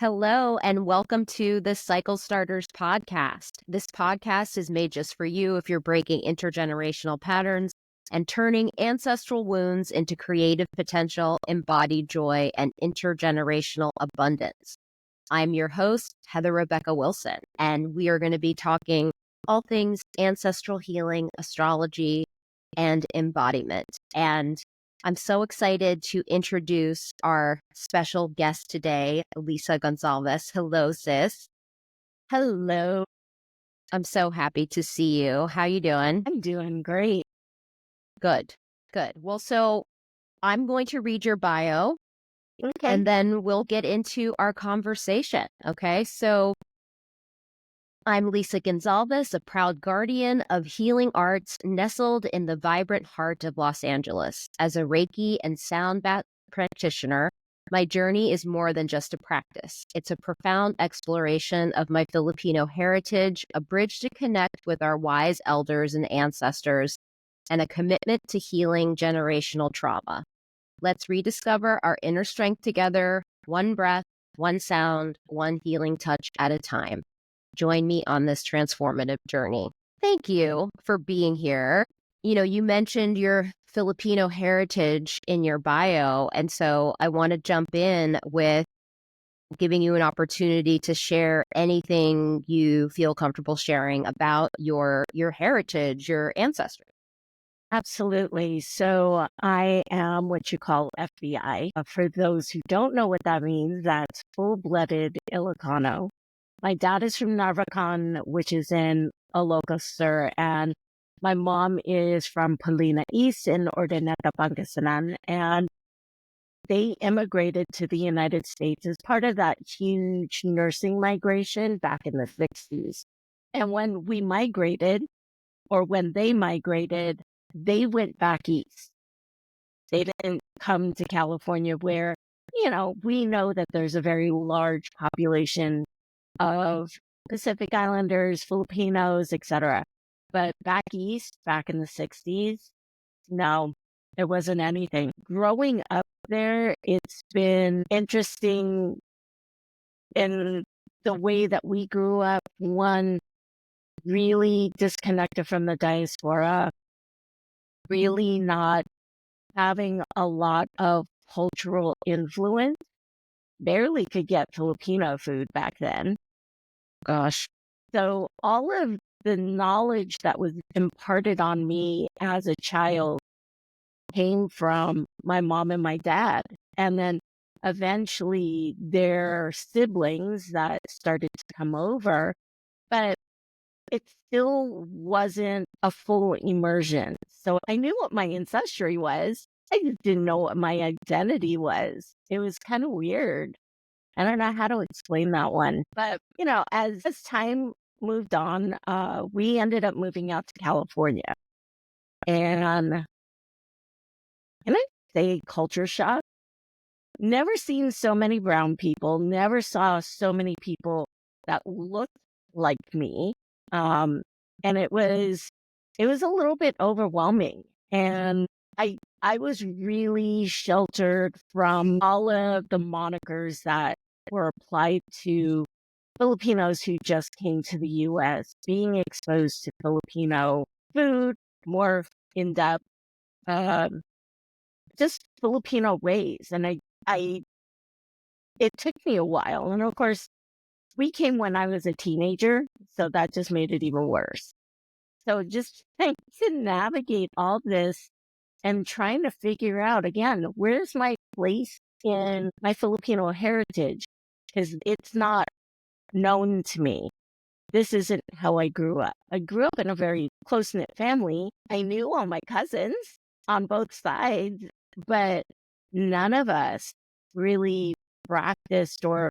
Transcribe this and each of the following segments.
Hello, and welcome to the Cycle Starters podcast. This podcast is made just for you if you're breaking intergenerational patterns and turning ancestral wounds into creative potential, embodied joy, and intergenerational abundance. I'm your host, Heather Rebecca Wilson, and we are going to be talking all things ancestral healing, astrology, and embodiment. And I'm so excited to introduce our special guest today, Lisa Gonsalves. Hello, sis. Hello. I'm so happy to see you. How you doing? I'm doing great. Good. Well, so I'm going to read your bio Okay. and then we'll get into our conversation. Okay. So I'm Lisa Gonsalves, a proud guardian of healing arts nestled in the vibrant heart of Los Angeles. As a Reiki and sound bath practitioner, my journey is more than just a practice. It's a profound exploration of my Filipino heritage, a bridge to connect with our wise elders and ancestors, and a commitment to healing generational trauma. Let's rediscover our inner strength together, one breath, one sound, one healing touch at a time. Join me on this transformative journey. Thank you for being here. You mentioned your Filipino heritage in your bio, and so I want to jump in with giving you an opportunity to share anything you feel comfortable sharing about your heritage, your ancestry. Absolutely. So I am what you call FBI. For those who don't know what that means, that's full-blooded Ilocano. My dad is from Narvacan, which is in Ilocos Sur, and my mom is from Polina East in Urdaneta, Pangasinan, and they immigrated to the United States as part of that huge nursing migration back in the 60s. And when we migrated, or when they migrated, they went back east. They didn't come to California where, we know that there's a very large population of Pacific Islanders, Filipinos, etc. But back east, back in the 60s, no, there wasn't anything. Growing up there, it's been interesting in the way that we grew up. One, really disconnected from the diaspora, really not having a lot of cultural influence. Barely could get Filipino food back then. Gosh. So all of the knowledge that was imparted on me as a child came from my mom and my dad. And then eventually their siblings that started to come over, but it still wasn't a full immersion. So I knew what my ancestry was. I just didn't know what my identity was. It was kind of weird. I don't know how to explain that one. But, as time moved on, we ended up moving out to California. And can I say culture shock? Never seen so many brown people, never saw so many people that looked like me. And it was a little bit overwhelming. And I was really sheltered from all of the monikers that were applied to Filipinos who just came to the US, being exposed to Filipino food, more in depth, um, just Filipino ways. And it took me a while. And of course, we came when I was a teenager, so that just made it even worse. So just trying to navigate all this and trying to figure out, again, where's my place in my Filipino heritage? Because it's not known to me. This isn't how I grew up. I grew up in a very close-knit family. I knew all my cousins on both sides, but none of us really practiced or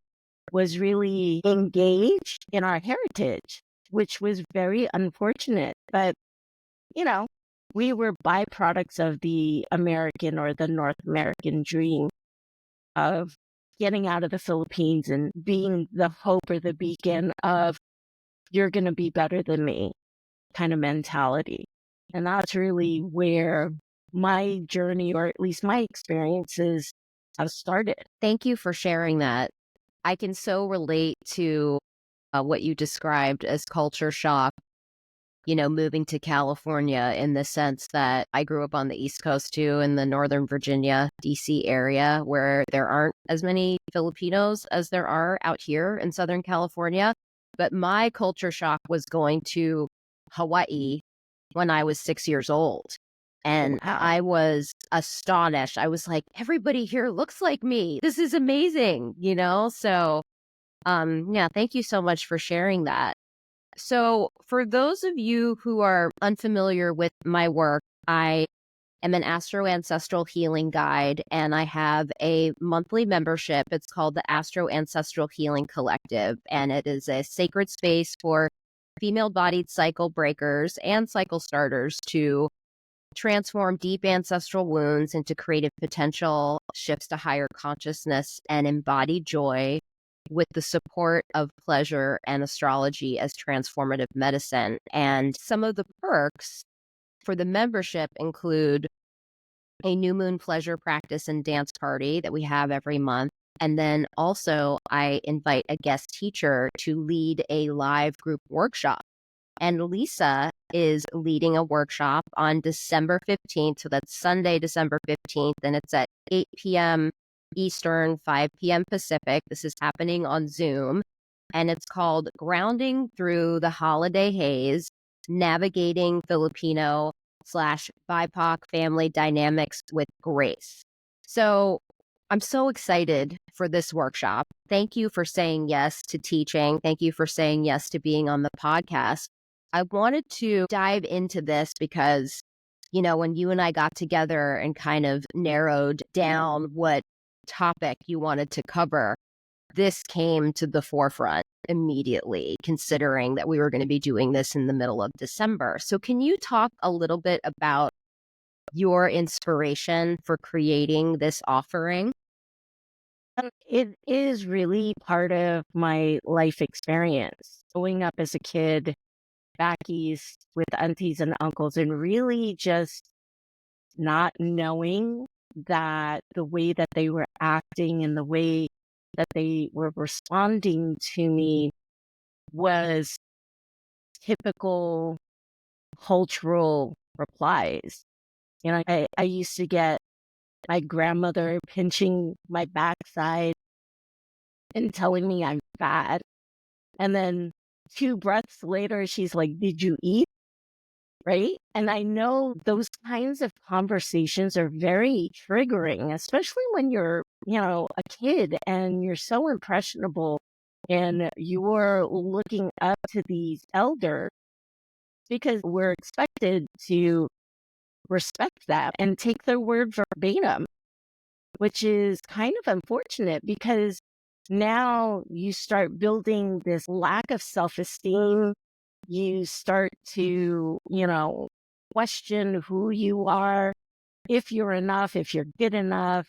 was really engaged in our heritage, which was very unfortunate. But, we were byproducts of the American or the North American dream of getting out of the Philippines and being the hope or the beacon of you're going to be better than me kind of mentality. And that's really where my journey, or at least my experiences, have started. Thank you for sharing that. I can so relate to what you described as culture shock, moving to California in the sense that I grew up on the East Coast too, in the Northern Virginia, DC area, where there aren't as many Filipinos as there are out here in Southern California. But my culture shock was going to Hawaii when I was 6 years old. Oh, And wow. I was astonished. I was like, everybody here looks like me. This is amazing. So, yeah, thank you so much for sharing that. So, for those of you who are unfamiliar with my work, I am an Ancestral healing guide, and I have a monthly membership. It's called the Ancestral Healing Collective, and it is a sacred space for female-bodied cycle breakers and cycle starters to transform deep ancestral wounds into creative potential, shifts to higher consciousness, and embodied joy with the support of pleasure and astrology as transformative medicine. And some of the perks for the membership include a new moon pleasure practice and dance party that we have every month. And then also, I invite a guest teacher to lead a live group workshop. And Lisa is leading a workshop on December 15th. So that's Sunday, December 15th. And it's at 8 p.m. Eastern, 5 p.m. Pacific. This is happening on Zoom. And it's called Grounding Through the Holiday Haze, Navigating Filipino/BIPOC Family Dynamics with Grace. So I'm so excited for this workshop. Thank you for saying yes to teaching. Thank you for saying yes to being on the podcast. I wanted to dive into this because, when you and I got together and kind of narrowed down what topic you wanted to cover, this came to the forefront immediately, considering that we were going to be doing this in the middle of December. So can you talk a little bit about your inspiration for creating this offering? It is really part of my life experience. Growing up as a kid back east with aunties and uncles, and really just not knowing that the way that they were acting and the way that they were responding to me was typical cultural replies. I used to get my grandmother pinching my backside and telling me I'm fat. And then 2 breaths later, she's like, "Did you eat?" Right? And I know those kinds of conversations are very triggering, especially when you're, a kid and you're so impressionable and you're looking up to these elders because we're expected to respect that and take their word verbatim, which is kind of unfortunate because now you start building this lack of self-esteem. You start to, question who you are, if you're enough, if you're good enough.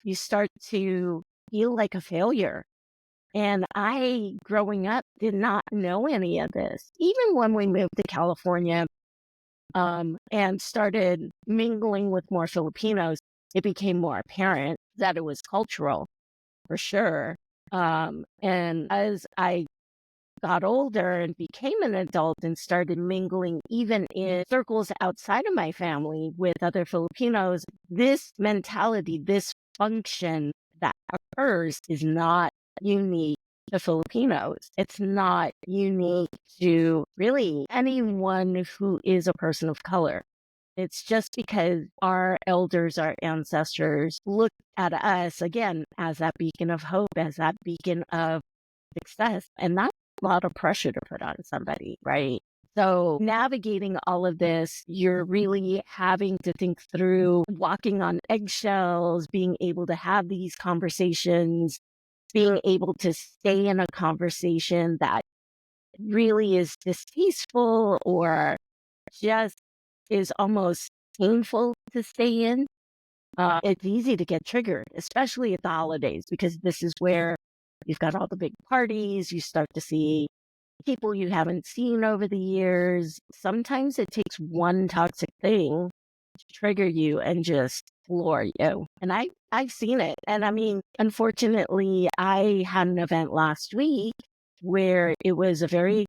You start to feel like a failure. And I, growing up, did not know any of this. Even when we moved to California, and started mingling with more Filipinos, it became more apparent that it was cultural for sure. And as I got older and became an adult and started mingling even in circles outside of my family with other Filipinos, this mentality, this function that occurs is not unique to Filipinos. It's not unique to really anyone who is a person of color. It's just because our elders, our ancestors look at us again as that beacon of hope, as that beacon of success. And that's a lot of pressure to put on somebody, right? So navigating all of this, you're really having to think through walking on eggshells, being able to have these conversations, being able to stay in a conversation that really is distasteful or just is almost painful to stay in. It's easy to get triggered, especially at the holidays, because this is where you've got all the big parties. You start to see people you haven't seen over the years. Sometimes it takes one toxic thing trigger you and just floor you. And I've seen it. And I mean, unfortunately, I had an event last week where it was a very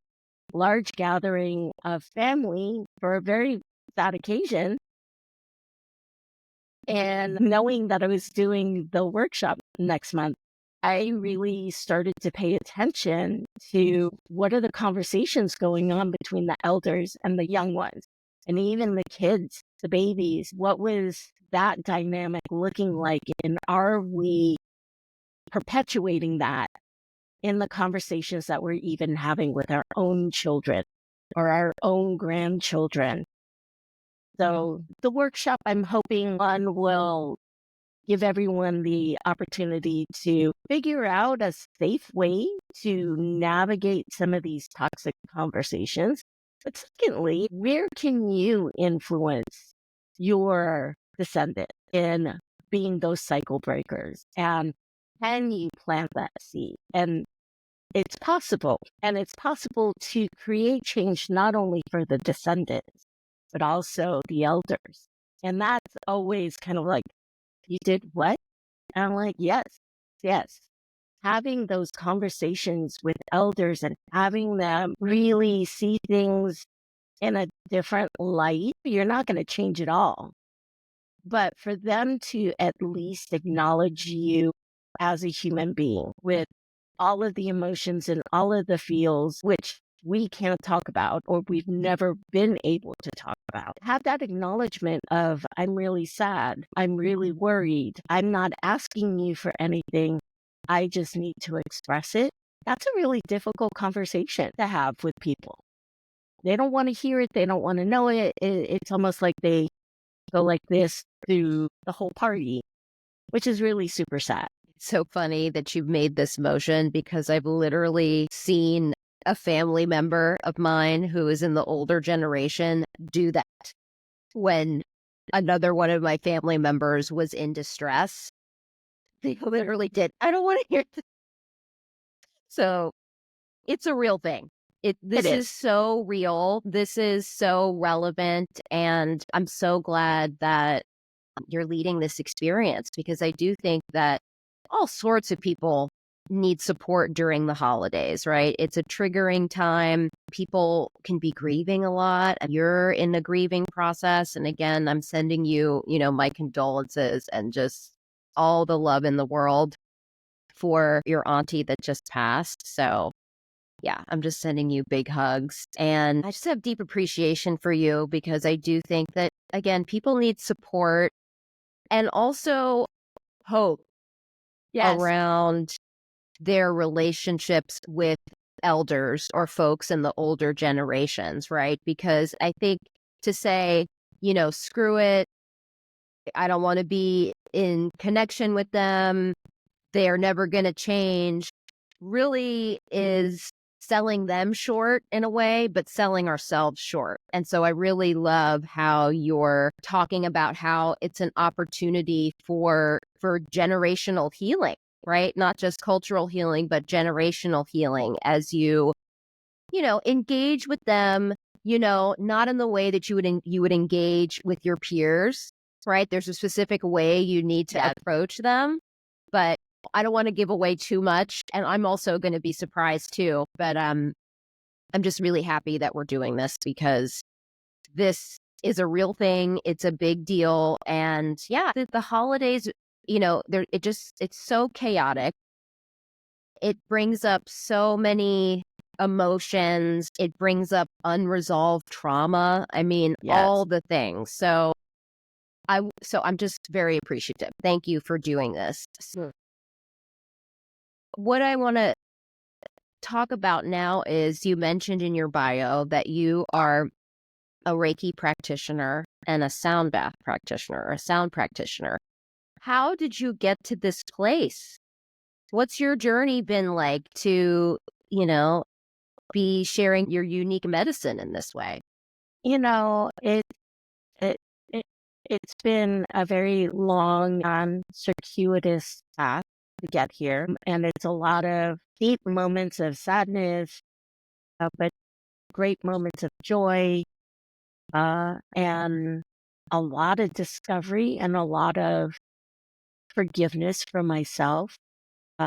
large gathering of family for a very sad occasion. And knowing that I was doing the workshop next month, I really started to pay attention to what are the conversations going on between the elders and the young ones, and even the kids, the babies. What was that dynamic looking like? And are we perpetuating that in the conversations that we're even having with our own children or our own grandchildren? So the workshop, I'm hoping one will give everyone the opportunity to figure out a safe way to navigate some of these toxic conversations. But secondly, where can you influence your descendant in being those cycle breakers? And can you plant that seed? And it's possible. And it's possible to create change not only for the descendants, but also the elders. And that's always kind of like, you did what? And I'm like, yes, yes. Having those conversations with elders and having them really see things in a different light, you're not going to change it all. But for them to at least acknowledge you as a human being with all of the emotions and all of the feels, which we can't talk about or we've never been able to talk about. Have that acknowledgement of, I'm really sad. I'm really worried. I'm not asking you for anything. I just need to express it. That's a really difficult conversation to have with people. They don't want to hear it. They don't want to know it. It's almost like they go like this through the whole party, which is really super sad. It's so funny that you've made this motion because I've literally seen a family member of mine who is in the older generation do that when another one of my family members was in distress. They literally did. I don't want to hear this. So it's a real thing. This is so real. This is so relevant. And I'm so glad that you're leading this experience because I do think that all sorts of people need support during the holidays, right? It's a triggering time. People can be grieving a lot. You're in the grieving process. And again, I'm sending you, my condolences and just all the love in the world for your auntie that just passed. So yeah, I'm just sending you big hugs. And I just have deep appreciation for you because I do think that, again, people need support and also hope around their relationships with elders or folks in the older generations, right? Because I think to say, screw it, I don't want to be in connection with them, they're never going to change, really is selling them short in a way, but selling ourselves short. And so I really love how you're talking about how it's an opportunity for generational healing, right? Not just cultural healing, but generational healing as you engage with them, not in the way that you would engage with your peers, right? There's a specific way you need to approach them, but I don't want to give away too much. And I'm also going to be surprised too. But I'm just really happy that we're doing this because this is a real thing. It's a big deal. And yeah, the holidays, it's so chaotic. It brings up so many emotions. It brings up unresolved trauma. I mean, all the things. So I'm just very appreciative. Thank you for doing this. What I want to talk about now is you mentioned in your bio that you are a Reiki practitioner and a sound bath practitioner, or a sound practitioner. How did you get to this place? What's your journey been like to, be sharing your unique medicine in this way? It's been a very long and circuitous path to get here. And it's a lot of deep moments of sadness, but great moments of joy. And a lot of discovery and a lot of forgiveness for myself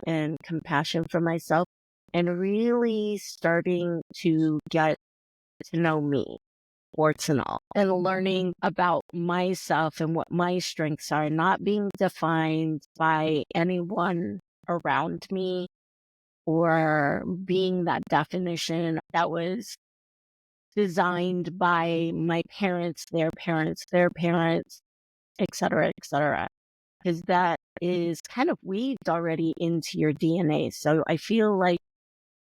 and compassion for myself, and really starting to get to know me, warts and all, and learning about myself and what my strengths are, not being defined by anyone around me or being that definition that was designed by my parents, their parents, et cetera, et cetera. Because that is kind of weaved already into your DNA. So I feel like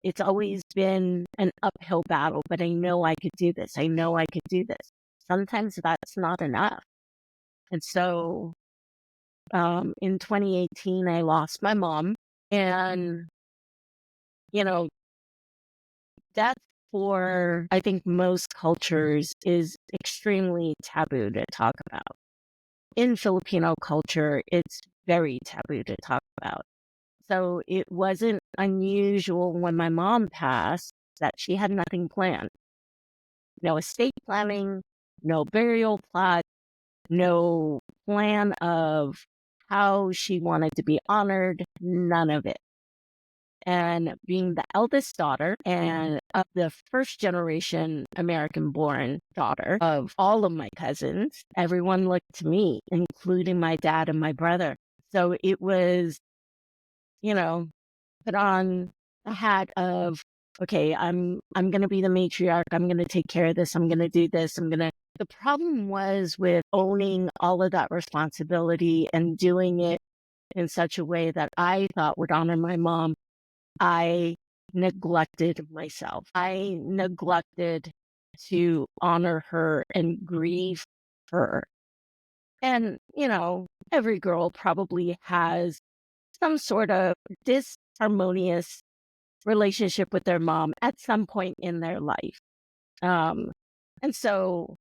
it's always been an uphill battle, but I know I could do this. I know I could do this. Sometimes that's not enough. And so in 2018, I lost my mom. And, you know, death for, I think, most cultures is extremely taboo to talk about. In Filipino culture, it's very taboo to talk about. So it wasn't unusual when my mom passed that she had nothing planned. No estate planning, no burial plot, no plan of how she wanted to be honored, none of it. And being the eldest daughter and of the first generation American born daughter of all of my cousins, everyone looked to me, including my dad and my brother. So it was, you know, put on the hat of, okay, I'm going to be the matriarch. I'm going to take care of this. I'm going to do this. The problem was with owning all of that responsibility and doing it in such a way that I thought would honor my mom. I neglected myself. I neglected to honor her and grieve her. And, every girl probably has some sort of disharmonious relationship with their mom at some point in their life. Um, and so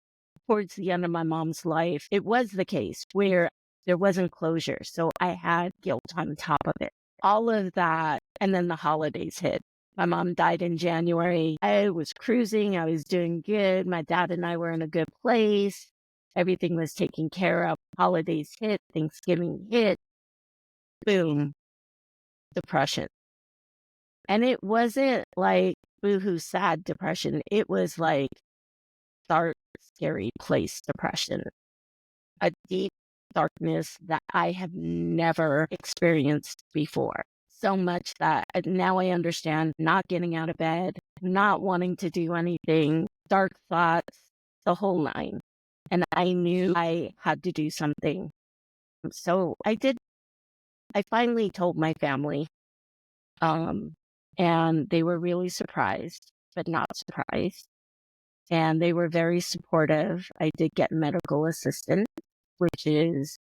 towards the end of my mom's life, it was the case where there wasn't closure. So I had guilt on top of it. All of that. And then the holidays hit. My mom died in January. I was cruising. I was doing good. My dad and I were in a good place. Everything was taken care of. Holidays hit. Thanksgiving hit. Boom. Depression. And it wasn't like boohoo sad depression. It was like dark, scary place depression. A deep darkness that I have never experienced before. So much that now I understand not getting out of bed, not wanting to do anything, dark thoughts, the whole nine. And I knew I had to do something. So I did. I finally told my family, and they were really surprised, but not surprised. And they were very supportive. I did get medical assistance, which is,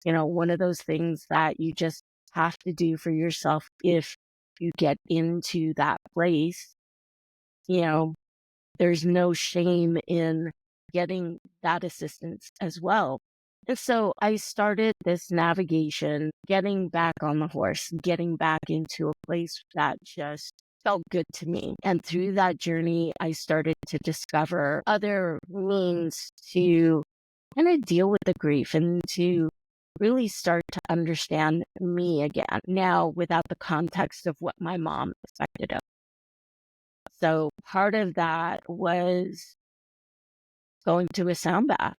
one of those things that you just have to do for yourself if you get into that place. You know, there's no shame in getting that assistance as well. And so I started this navigation, getting back on the horse, getting back into a place that just felt good to me. And through that journey, I started to discover other means to kind of deal with the grief and to really start to understand me again, now without the context of what my mom expected of. So part of that was going to a sound bath.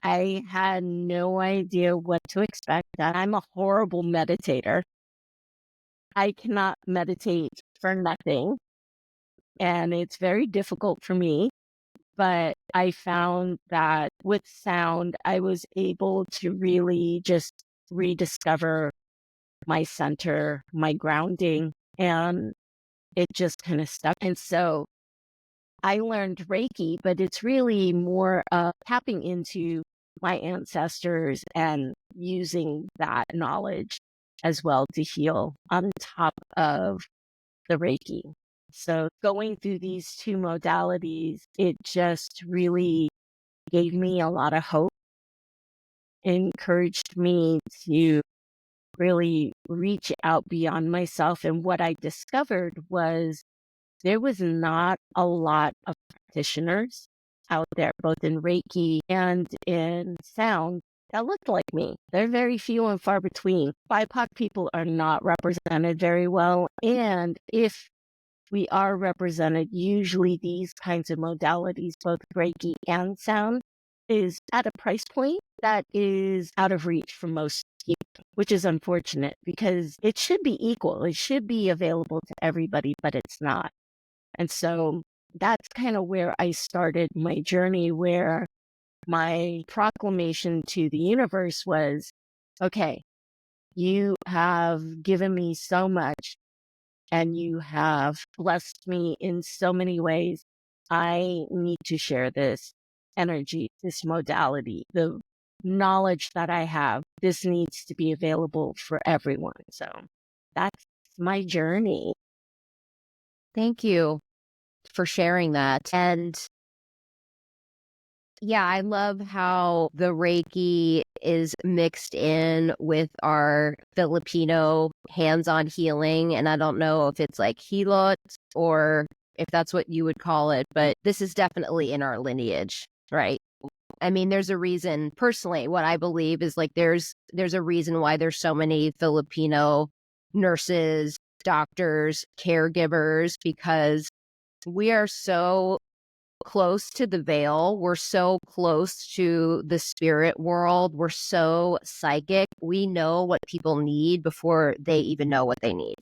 I had no idea what to expect. I'm a horrible meditator. I cannot meditate for nothing. And it's very difficult for me. But I found that with sound, I was able to really just rediscover my center, my grounding, and it just kind of stuck. And so I learned Reiki, but it's really more tapping into my ancestors and using that knowledge as well to heal on top of the Reiki. So going through these two modalities, it just really gave me a lot of hope, encouraged me to really reach out beyond myself. And what I discovered was there was not a lot of practitioners out there, both in Reiki and in sound, that look like me. They're very few and far between. BIPOC people are not represented very well. And if we are represented, usually these kinds of modalities, both Reiki and sound, is at a price point that is out of reach for most people, which is unfortunate because it should be equal. It should be available to everybody, but it's not. And so that's kind of where I started my journey, where my proclamation to the universe was, okay, you have given me so much and you have blessed me in so many ways. I need to share this energy, this modality, the knowledge that I have. This needs to be available for everyone. So that's my journey. Thank you for sharing that. And yeah, I love how the Reiki is mixed in with our Filipino hands-on healing. And I don't know if it's like hilot or if that's what you would call it, but this is definitely in our lineage, right? I mean, there's a reason, personally, what I believe is like there's a reason why there's so many Filipino nurses, doctors, caregivers, because we are so close to the veil. We're so close to the spirit world. We're so psychic. We know what people need before they even know what they need.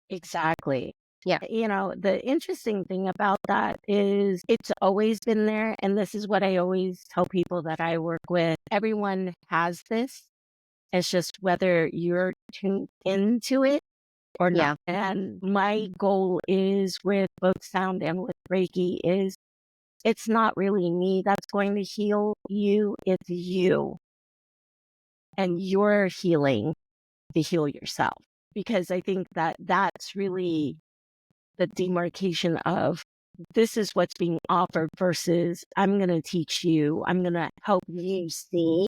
Exactly. Yeah. You know, the interesting thing about that is it's always been there. And this is what I always tell people that I work with. Everyone has this. It's just whether you're tuned into it or Yeah. not. And my goal is with both sound and with Reiki is it's not really me that's going to heal you. It's you and your healing to heal yourself. Because I think that that's really the demarcation of this is what's being offered versus I'm going to teach you, I'm going to help you see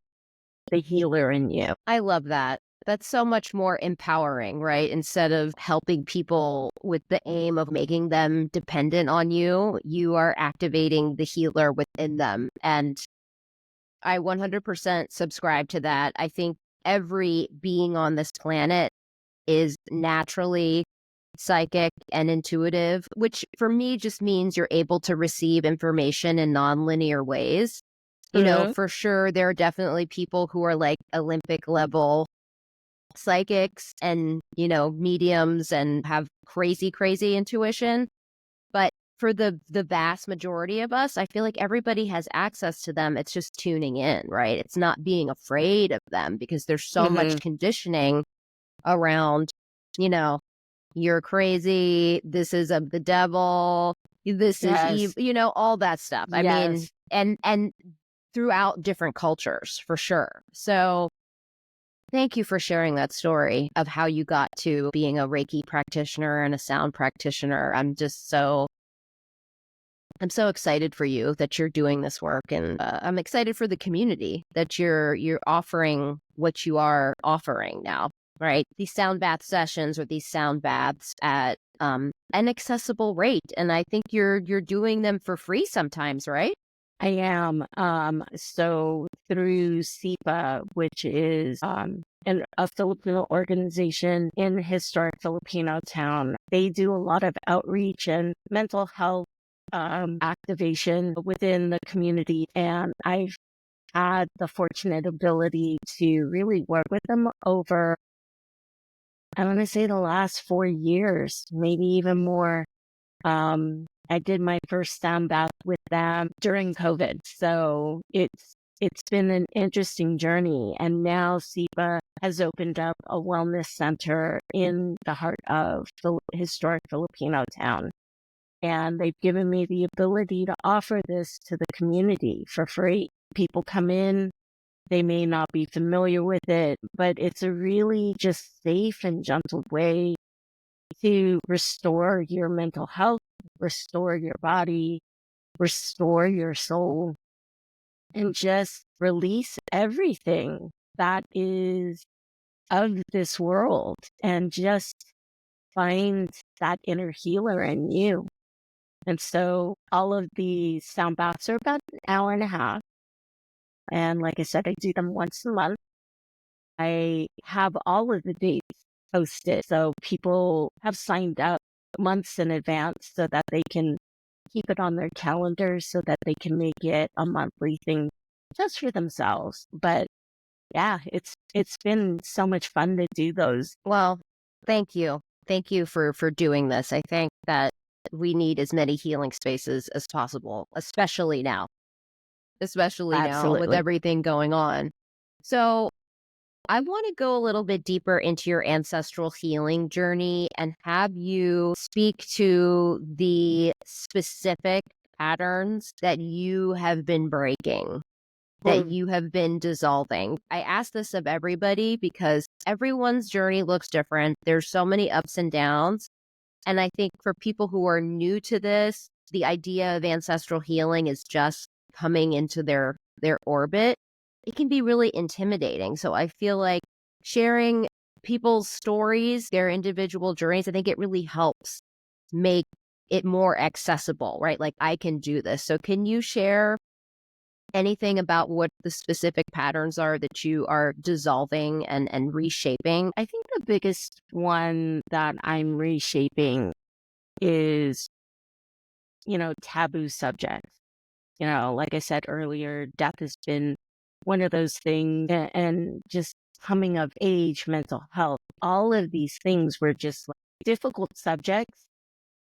the healer in you. I love that. That's so much more empowering, right? Instead of helping people with the aim of making them dependent on you, you are activating the healer within them. And I 100% subscribe to that. I think every being on this planet is naturally psychic and intuitive, which for me just means you're able to receive information in nonlinear ways. You know, for sure, there are definitely people who are like Olympic level psychics and, you know, mediums and have crazy, crazy intuition. But for the vast majority of us, I feel like everybody has access to them. It's just tuning in, right? It's not being afraid of them because there's so much conditioning around, you know, you're crazy, this is of the devil, this is evil, you know, all that stuff. I mean, and throughout different cultures for sure. So thank you for sharing that story of how you got to being a Reiki practitioner and a sound practitioner. I'm so excited for you that you're doing this work, and I'm excited for the community that you're offering what you are offering now, right? These sound bath sessions or these sound baths at an accessible rate, and I think you're doing them for free sometimes, right? I am. So through SIPA, which is a Filipino organization in historic Filipino town, they do a lot of outreach and mental health activation within the community. And I've had the fortunate ability to really work with them over, I want to say the last 4 years, maybe even more. I did my first sound bath with them during COVID. So it's been an interesting journey. And now SIPA has opened up a wellness center in the heart of the historic Filipino town. And they've given me the ability to offer this to the community for free. People come in, they may not be familiar with it, but it's a really just safe and gentle way to restore your mental health, restore your body, restore your soul, and just release everything that is of this world and just find that inner healer in you. And so all of the sound baths are about an hour and a half. And like I said, I do them once a month. I have all of the dates posted. So people have signed up months in advance so that they can keep it on their calendars so that they can make it a monthly thing just for themselves. But yeah, it's been so much fun to do those. Well, thank you. Thank you for doing this. I think that we need as many healing spaces as possible, especially now with Absolutely. everything going on. So, I want to go a little bit deeper into your ancestral healing journey and have you speak to the specific patterns that you have been breaking, that Mm. you have been dissolving. I ask this of everybody because everyone's journey looks different. There's so many ups and downs. And I think for people who are new to this, the idea of ancestral healing is just coming into their orbit. It can be really intimidating. So I feel like sharing people's stories, their individual journeys, I think it really helps make it more accessible, right? Like I can do this. So can you share anything about what the specific patterns are that you are dissolving and reshaping? I think the biggest one that I'm reshaping is, taboo subjects. Like I said earlier, death has been one of those things, and just coming of age, mental health, all of these things were just like difficult subjects.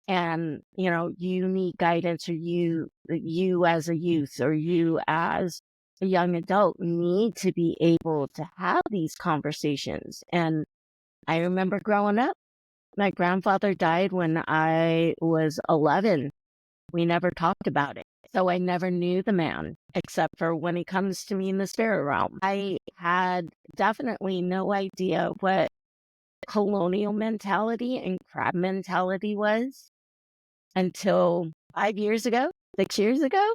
And, you need guidance, or you as a youth, or you as a young adult need to be able to have these conversations. And I remember growing up, my grandfather died when I was 11. We never talked about it. So I never knew the man except for when he comes to me in the spirit realm. I had definitely no idea what colonial mentality and crab mentality was until 5 years ago, 6 years ago.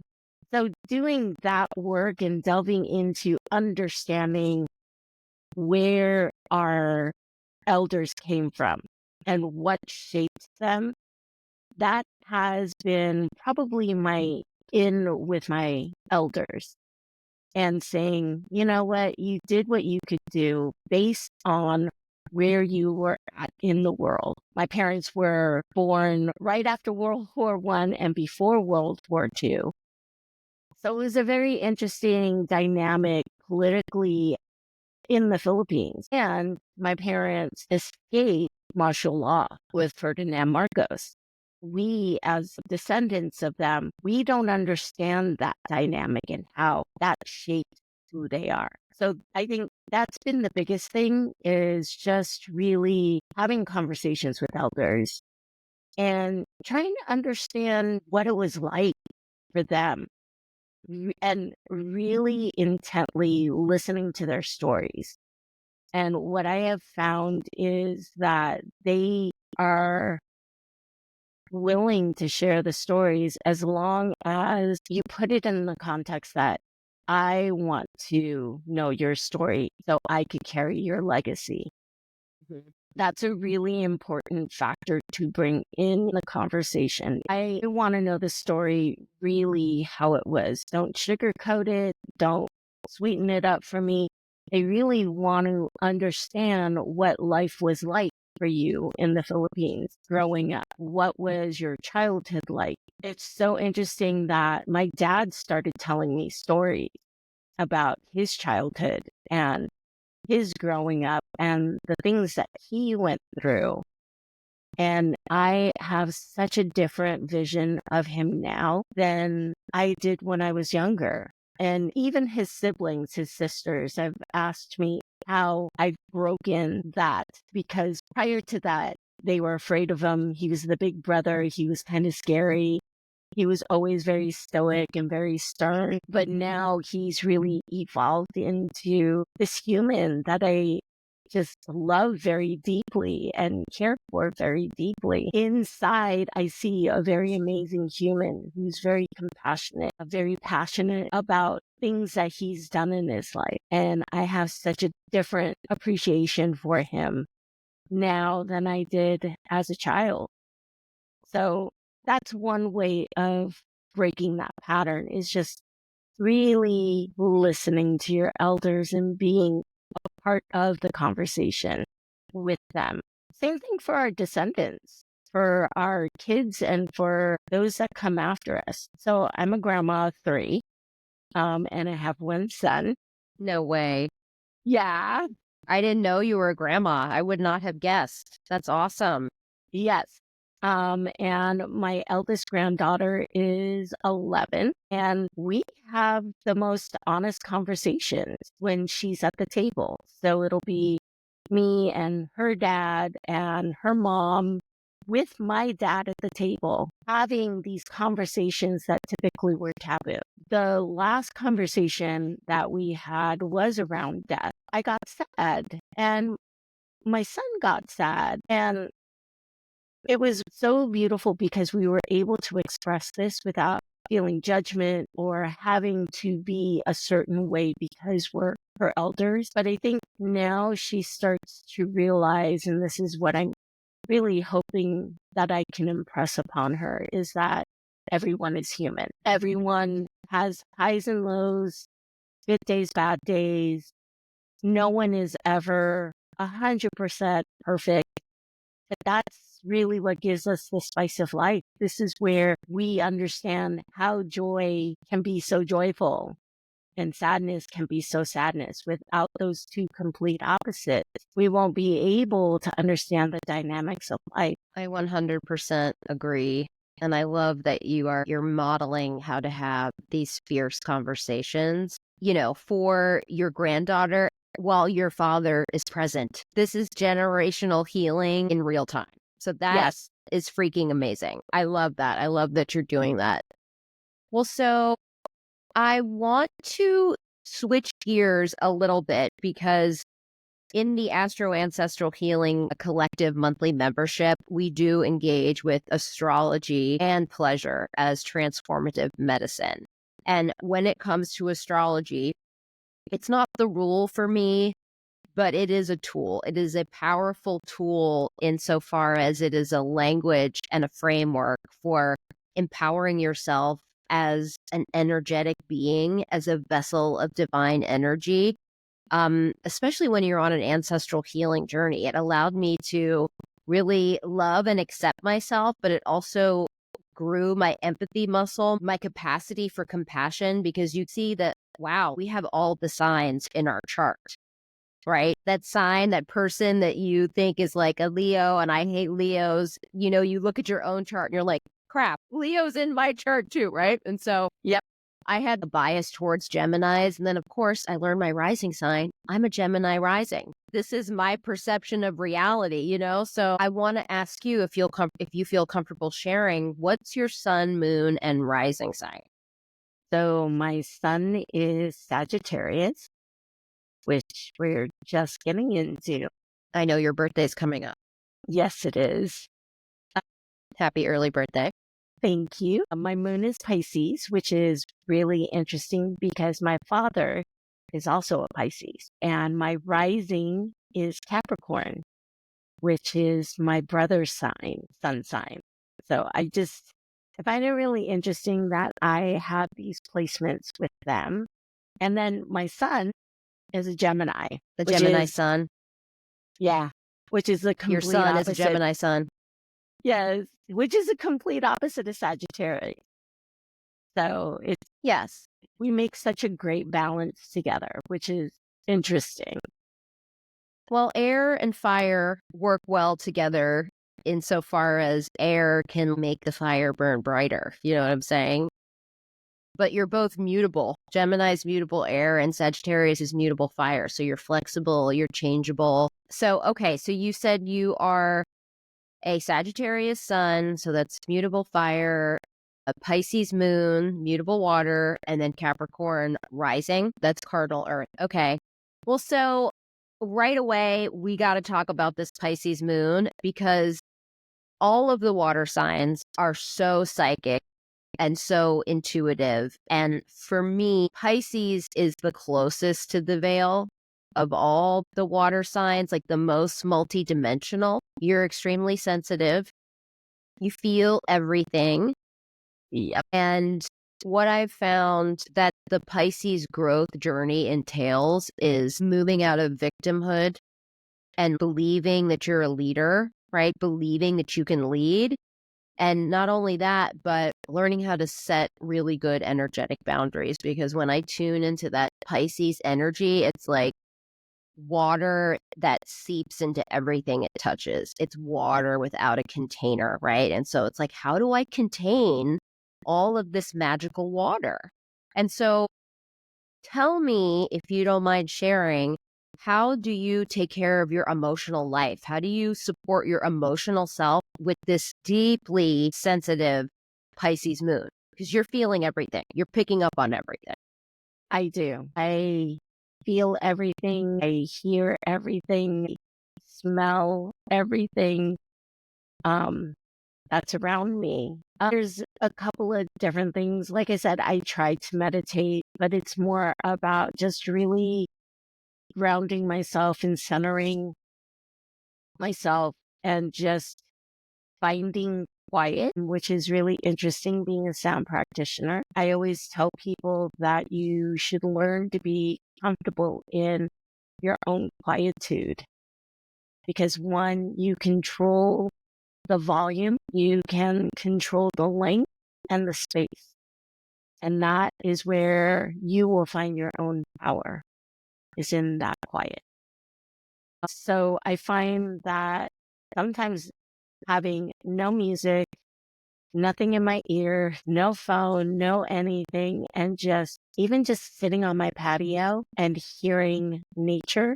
So doing that work and delving into understanding where our elders came from and what shaped them, that has been probably my in with my elders, and saying, you know what, you did what you could do based on where you were at in the world. My parents were born right after World War I and before World War II. So it was a very interesting dynamic politically in the Philippines. And my parents escaped martial law with Ferdinand Marcos. We, as descendants of them, we don't understand that dynamic and how that shaped who they are. So I think that's been the biggest thing, is just really having conversations with elders and trying to understand what it was like for them, and really intently listening to their stories. And what I have found is that they are willing to share the stories as long as you put it in the context that I want to know your story so I could carry your legacy. Mhm. That's a really important factor to bring in the conversation. I want to know the story really how it was. Don't sugarcoat it. Don't sweeten it up for me. I really want to understand what life was like for you in the Philippines growing up. What was your childhood like? It's so interesting that my dad started telling me stories about his childhood and his growing up and the things that he went through. And I have such a different vision of him now than I did when I was younger. And even his siblings, his sisters, have asked me how I've broken that, because prior to that, they were afraid of him. He was the big brother. He was kind of scary. He was always very stoic and very stern, but now he's really evolved into this human that I just love very deeply and care for very deeply. Inside, I see a very amazing human who's very compassionate, very passionate about things that he's done in his life. And I have such a different appreciation for him now than I did as a child. So that's one way of breaking that pattern, is just really listening to your elders and being part of the conversation with them. Same thing for our descendants, for our kids, and for those that come after us. So I'm a grandma of three, and I have one son. No way. Yeah. I didn't know you were a grandma. I would not have guessed. That's awesome. Yes. And my eldest granddaughter is 11, and we have the most honest conversations when she's at the table. So it'll be me and her dad and her mom with my dad at the table having these conversations that typically were taboo. The last conversation that we had was around death. I got sad, and my son got sad, and it was so beautiful because we were able to express this without feeling judgment or having to be a certain way because we're her elders. But I think now she starts to realize, and this is what I'm really hoping that I can impress upon her, is that everyone is human. Everyone has highs and lows, good days, bad days. No one is ever 100% perfect. But that's really what gives us the spice of life. This is where we understand how joy can be so joyful and sadness can be so sadness. Without those two complete opposites, we won't be able to understand the dynamics of life. I 100% agree. And I love that you're modeling how to have these fierce conversations, for your granddaughter while your father is present. This is generational healing in real time. So that Yes. is freaking amazing. I love that. I love that you're doing that. Well, so I want to switch gears a little bit because in the Ancestral Healing Collective monthly membership, we do engage with astrology and pleasure as transformative medicine. And when it comes to astrology, it's not the rule for me, but it is a tool. It is a powerful tool insofar as it is a language and a framework for empowering yourself as an energetic being, as a vessel of divine energy, especially when you're on an ancestral healing journey. It allowed me to really love and accept myself, but it also grew my empathy muscle, my capacity for compassion, because you see that, wow, we have all the signs in our chart, right? That sign, that person that you think is like a Leo, and I hate Leos, you look at your own chart and you're like, crap, Leo's in my chart too, right? And so, Yep. I had a bias towards Geminis. And then, of course, I learned my rising sign. I'm a Gemini rising. This is my perception of reality, So I want to ask you if you feel comfortable sharing, what's your sun, moon, and rising sign? So my sun is Sagittarius, which we're just getting into. I know your birthday's coming up. Yes, it is. Happy early birthday. Thank you. My moon is Pisces, which is really interesting because my father is also a Pisces, and my rising is Capricorn, which is my brother's sun sign. So I find it really interesting that I have these placements with them. And then my son is a Gemini. The Gemini sun. Yeah, which is the complete Your sun opposite. is a Gemini sun. Yes, which is a complete opposite of Sagittarius. So Yes. we make such a great balance together, which is interesting. Well, air and fire work well together insofar as air can make the fire burn brighter. You know what I'm saying? But you're both mutable. Gemini is mutable air and Sagittarius is mutable fire. So you're flexible, you're changeable. So, okay, so you said you are a Sagittarius sun, so that's mutable fire, a Pisces moon, mutable water, and then Capricorn rising. That's cardinal earth. Okay. Well, so right away, we got to talk about this Pisces moon because all of the water signs are so psychic and so intuitive. And for me, Pisces is the closest to the veil of all the water signs, like the most multidimensional. You're extremely sensitive. You feel everything. Yep. And what I've found that the Pisces growth journey entails is moving out of victimhood and believing that you're a leader, right? Believing that you can lead. And not only that, but learning how to set really good energetic boundaries. Because when I tune into that Pisces energy, it's like water that seeps into everything it touches. It's water without a container, right? And so it's like, how do I contain all of this magical water? And so tell me, if you don't mind sharing, how do you take care of your emotional life? How do you support your emotional self with this deeply sensitive Pisces moon? Because you're feeling everything, you're picking up on everything. I do. I feel everything. I hear everything, smell everything um, that's around me. There's a couple of different things. Like I said, I try to meditate, but it's more about just really grounding myself and centering myself and just finding quiet, which is really interesting being a sound practitioner. I always tell people that you should learn to be comfortable in your own quietude because one, you control the volume, you can control the length and the space. And that is where you will find your own power, is in that quiet. So I find that sometimes having no music, nothing in my ear, no phone, no anything, and just sitting on my patio and hearing nature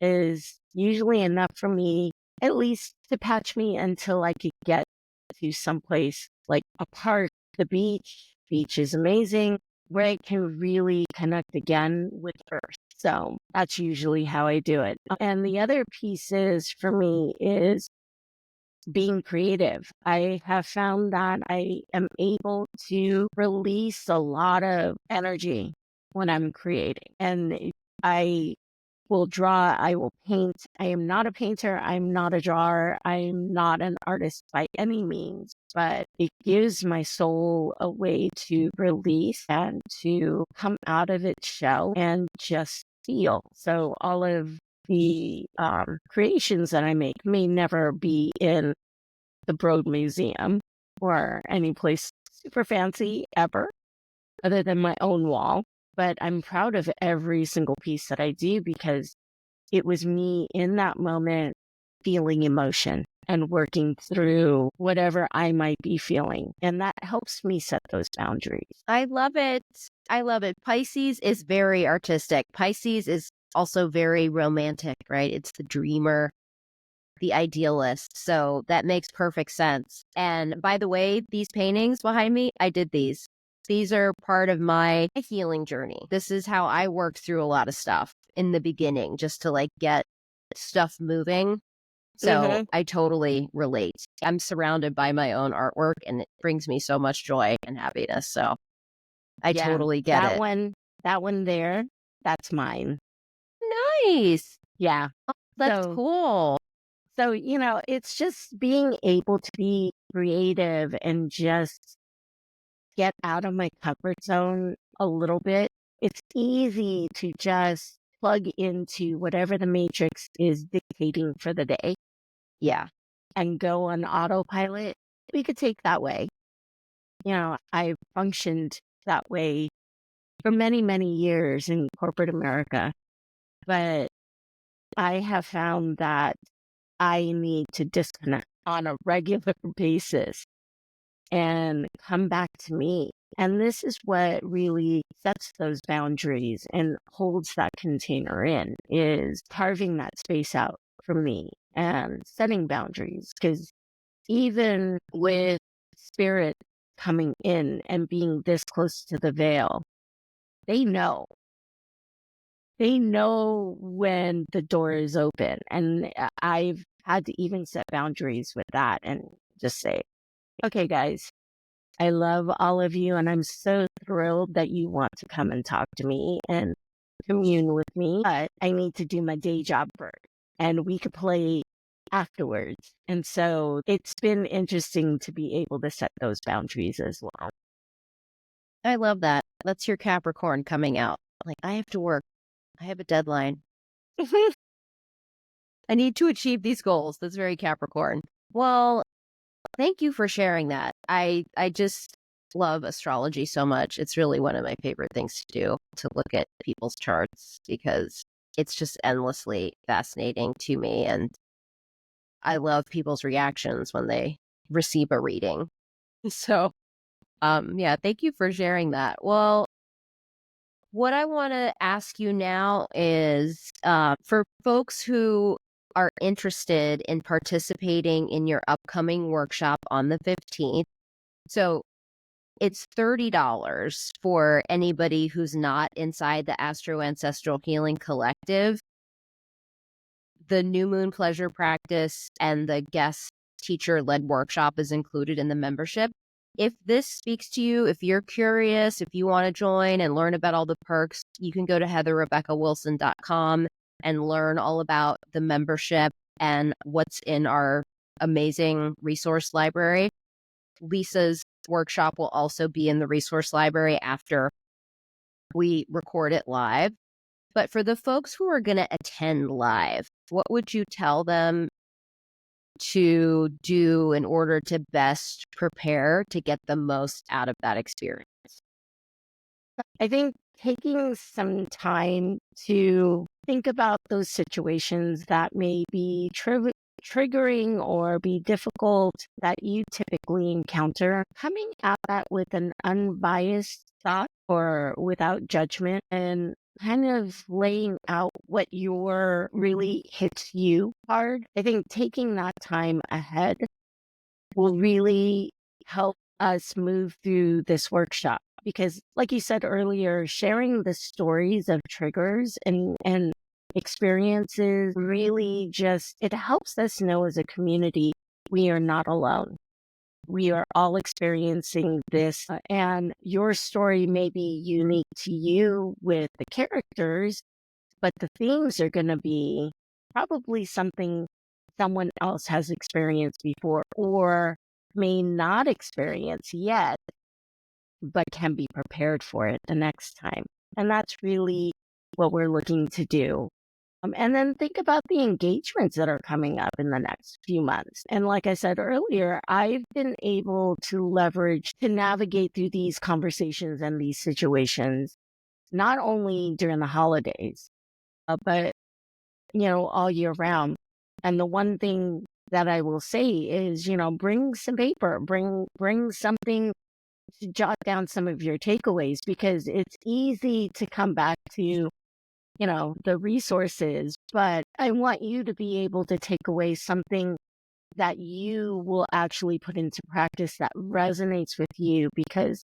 is usually enough for me, at least to patch me until I could get to someplace like a park, the beach. Beach is amazing, where I can really connect again with Earth. So that's usually how I do it. And the other piece is for me is being creative. I have found that I am able to release a lot of energy when I'm creating. And I will draw, I will paint. I am not a painter, I'm not a drawer, I'm not an artist by any means, but it gives my soul a way to release and to come out of its shell and just feel. So all of the creations that I make may never be in the Broad Museum or any place super fancy ever, other than my own wall. But I'm proud of every single piece that I do because it was me in that moment feeling emotion and working through whatever I might be feeling. And that helps me set those boundaries. I love it. I love it. Pisces is very artistic. Pisces is also very romantic, right? It's the dreamer, the idealist. So that makes perfect sense. And by the way, these paintings behind me, I did these. These are part of my healing journey. This is how I worked through a lot of stuff in the beginning, just to like get stuff moving. So Mm-hmm. I totally relate. I'm surrounded by my own artwork and it brings me so much joy and happiness. So I Yeah, totally get it. that one there, that's mine. Nice. Yeah. That's So cool. So, it's just being able to be creative and just get out of my comfort zone a little bit. It's easy to just plug into whatever the matrix is dictating for the day Yeah. and go on autopilot. We could take that way. I functioned that way for many, many years in corporate America, but I have found that I need to disconnect on a regular basis and come back to me. And this is what really sets those boundaries and holds that container in, is carving that space out for me and setting boundaries. Because even with spirit coming in and being this close to the veil, they know. They know when the door is open. And I've had to even set boundaries with that and just say, okay, guys, I love all of you, and I'm so thrilled that you want to come and talk to me and commune with me. But I need to do my day job first. And we could play afterwards. And so it's been interesting to be able to set those boundaries as well. I love that. That's your Capricorn coming out. Like, I have to work. I have a deadline. I need to achieve these goals. That's very Capricorn. Well, thank you for sharing that. I just love astrology so much. It's really one of my favorite things to do, to look at people's charts, because it's just endlessly fascinating to me. And I love people's reactions when they receive a reading. So, yeah, thank you for sharing that. Well, what I want to ask you now is for folks who are interested in participating in your upcoming workshop on the 15th. So it's $30 for anybody who's not inside the Ancestral Healing Collective. The New Moon Pleasure Practice and the guest teacher-led workshop is included in the membership. If this speaks to you, if you're curious, if you want to join and learn about all the perks, you can go to heatherrebeccawilson.com and learn all about the membership and what's in our amazing resource library. Lisa's workshop will also be in the resource library after we record it live. But for the folks who are going to attend live, what would you tell them to do in order to best prepare to get the most out of that experience? I think taking some time to think about those situations that may be triggering or be difficult that you typically encounter, coming at that with an unbiased thought or without judgment, and kind of laying out what your really hits you hard. I think taking that time ahead will really help us move through this workshop. Because, like you said earlier, sharing the stories of triggers and experiences really just, it helps us know as a community we are not alone. We are all experiencing this, and your story may be unique to you with the characters, but the themes are going to be probably something someone else has experienced before or may not experience yet, but can be prepared for it the next time. And that's really what we're looking to do. And then think about the engagements that are coming up in the next few months. And like I said earlier, I've been able to leverage to navigate through these conversations and these situations, not only during the holidays, but, all year round. And the one thing that I will say is, bring some paper, bring something to jot down some of your takeaways, because it's easy to come back to, the resources, but I want you to be able to take away something that you will actually put into practice that resonates with you, because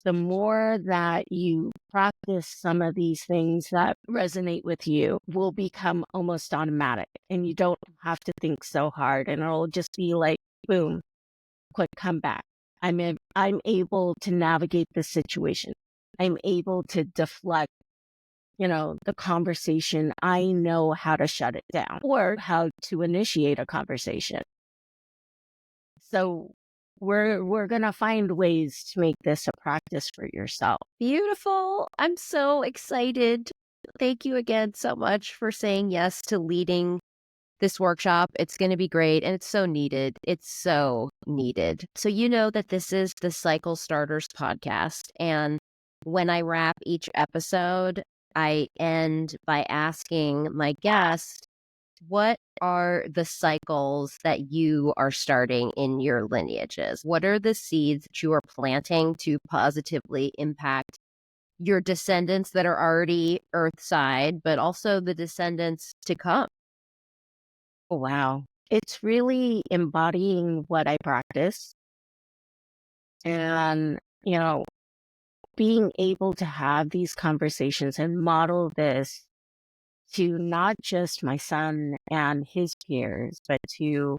the more that you practice some of these things that resonate with you will become almost automatic, and you don't have to think so hard, and it'll just be like, boom, quick, come back. I'm able to navigate this situation. I'm able to deflect, the conversation. I know how to shut it down or how to initiate a conversation. So we're going to find ways to make this a practice for yourself. Beautiful. I'm so excited. Thank you again so much for saying yes to leading this workshop. It's going to be great, and it's so needed. It's so needed. So you know that this is the Cycle Starters podcast, and when I wrap each episode, I end by asking my guest, what are the cycles that you are starting in your lineages? What are the seeds that you are planting to positively impact your descendants that are already Earthside, but also the descendants to come? Oh, wow. It's really embodying what I practice and, being able to have these conversations and model this to not just my son and his peers, but to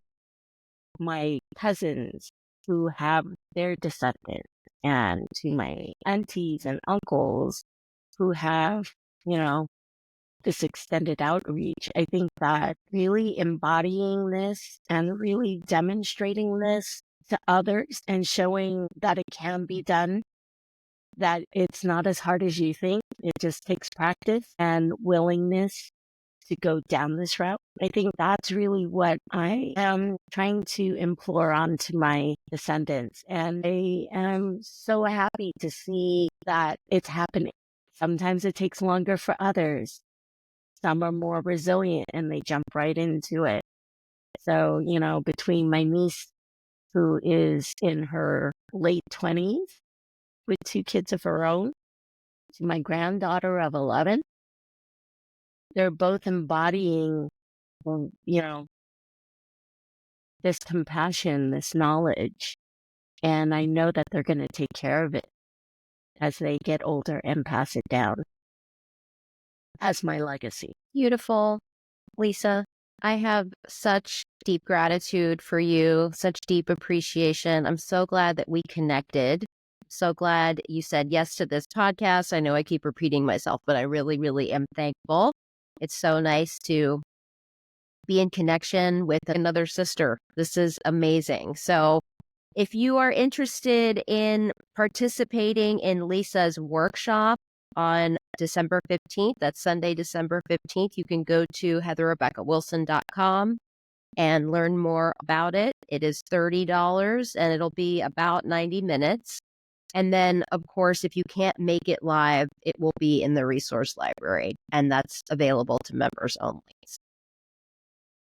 my cousins who have their descendants, and to my aunties and uncles who have, this extended outreach. I think that really embodying this and really demonstrating this to others and showing that it can be done, that it's not as hard as you think. It just takes practice and willingness to go down this route. I think that's really what I am trying to implore onto my descendants. And I am so happy to see that it's happening. Sometimes it takes longer for others. Some are more resilient and they jump right into it. So, between my niece, who is in her late 20s with 2 kids of her own, to my granddaughter of 11, they're both embodying, this compassion, this knowledge. And I know that they're going to take care of it as they get older and pass it down as my legacy. Beautiful. Lisa, I have such deep gratitude for you, such deep appreciation. I'm so glad that we connected. So glad you said yes to this podcast. I know I keep repeating myself, but I really, really am thankful. It's so nice to be in connection with another sister. This is amazing. So if you are interested in participating in Lisa's workshop on December 15th, that's Sunday, December 15th, you can go to heatherrebeccawilson.com and learn more about it. It is $30 and it'll be about 90 minutes. And then, of course, if you can't make it live, it will be in the resource library, and that's available to members only.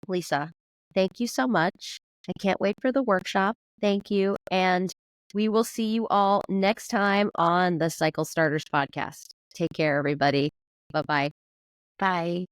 Lisa, thank you so much. I can't wait for the workshop. Thank you. And we will see you all next time on the Cycle Starters podcast. Take care, everybody. Bye-bye. Bye.